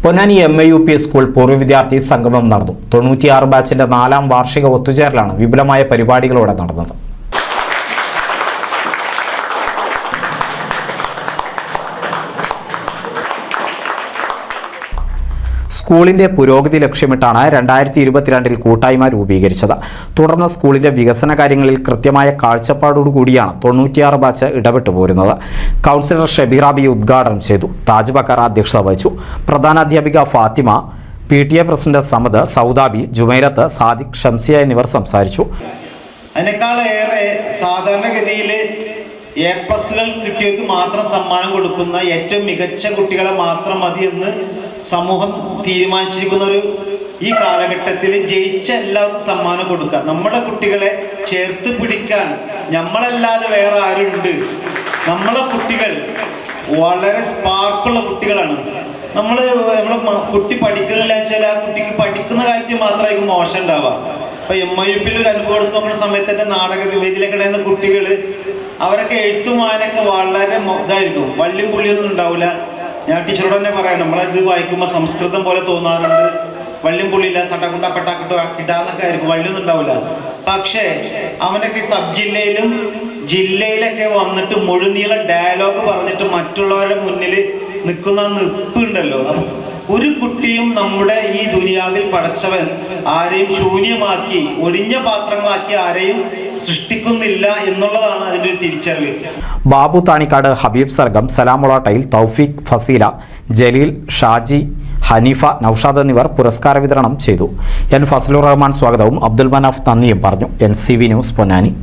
Ponnani MIUP school പൂർവ്വ വിദ്യാർത്ഥി സംഗമം നടന്നു. 96 ബാച്ചിന്റെ 4ാം വാർഷിക ഒത്തുചേരലാണ് വിപുലമായ പരിപാടികളോടെ നടന്നത്. സ്കൂളിന്റെ പുരോഗതി ലക്ഷ്യമിട്ടാണ് 2022-ൽ കൂട്ടായ്മ രൂപീകരിച്ചത്. തുടർന്ന് സ്കൂളിന്റെ വികസന കാര്യങ്ങളിൽ കൃത്യമായ കാഴ്ചപ്പാടോടുകൂടിയാണ് 96 ബാച്ച് ഇടപെട്ടു പോരുന്നത്. കൗൺസിലർ ഷബീറാബി ഉദ്ഘാടനം ചെയ്തു. താജ് ബക്കർ അധ്യക്ഷത വഹിച്ചു. പ്രധാനാധ്യാപിക ഫാത്തിമ, PTA പ്രസിഡന്റ് സമദ്, സൗദാബി, ജുമൈരത്ത്, സാദിഖ്, ഷംസിയ എന്നിവർ സംസാരിച്ചു. അതിനേക്കാളേറെ സാധാരണഗതിയിൽ A+ കിട്ടിയവർക്ക് മാത്രം സമ്മാനം കൊടുക്കുന്ന ഏറ്റവും മികച്ച കുട്ടികളെ മാത്രം മതി എന്ന് സമൂഹം തീരുമാനിച്ചിരിക്കുന്ന ഈ കാലഘട്ടത്തിൽ ജയിച്ച എല്ലാവർക്കും സമ്മാനം കൊടുക്കുക. നമ്മുടെ കുട്ടികളെ ചേർത്ത് പിടിക്കാൻ നമ്മളല്ലാതെ വേറെ ആരുണ്ട്? നമ്മളെ കുട്ടികൾ വളരെ സ്പാർക്കുള്ള കുട്ടികളാണ്. നമ്മളെ കുട്ടി പഠിക്കുന്നില്ല വെച്ചാൽ ആ കുട്ടിക്ക് പഠിക്കുന്ന കാര്യത്തിൽ മാത്രമായിരിക്കും മോശം ഉണ്ടാവുക. ഇപ്പൊ MIUP ഒരു അനുഭവം എടുത്ത് നോക്കുന്ന സമയത്ത് എൻ്റെ നാടക വേദിയിലൊക്കെ ഉണ്ടായിരുന്ന കുട്ടികൾ അവരൊക്കെ എഴുത്തും വായനൊക്കെ വളരെ ഇതായിരിക്കും, വള്ളിയും പുള്ളിയൊന്നും ഉണ്ടാവില്ല. ഞാൻ ടീച്ചറോട് തന്നെ പറയാം, നമ്മളത് വായിക്കുമ്പോൾ സംസ്കൃതം പോലെ തോന്നാറുണ്ട്, വള്ളിയും പുള്ളിയില്ല, സട്ടക്കുട്ട പെട്ടാക്കിട്ടോ ഇടാന്നൊക്കെ ആയിരിക്കും, വള്ളിയൊന്നും ഉണ്ടാവില്ല. പക്ഷേ അവനൊക്കെ സബ് ജില്ലയിലും ജില്ലയിലൊക്കെ വന്നിട്ട് മുഴുനീള ഡയലോഗ് പറഞ്ഞിട്ട് മറ്റുള്ളവരുടെ മുന്നിൽ നിൽക്കുന്ന നിൽപ്പുണ്ടല്ലോ. ഒരു കുട്ടിയും നമ്മുടെ ഈ ദുനിയാവിൽ പടച്ചവൻ ആരെയും ശൂന്യമാക്കി ഒഴിഞ്ഞ പാത്രങ്ങളാക്കി ആരെയും സൃഷ്ടിക്കുന്നില്ല എന്നുള്ളതാണ് അതിൻ്റെ ഒരു തിരിച്ചറിവ്. ബാബു താണിക്കാട്, ഹബീബ് സർഗം, സലാമുളാട്ടയിൽ, തൗഫീഖ്, ഫസീല, ജലീൽ, ഷാജി, ഹനീഫ, നൌഷാദ് എന്നിവർ പുരസ്കാര വിതരണം ചെയ്തു. N. ഫസലുർ റഹ്മാൻ സ്വാഗതവും അബ്ദുൽ മനാഫ് നന്ദിയും പറഞ്ഞു. NCV news, Ponnani.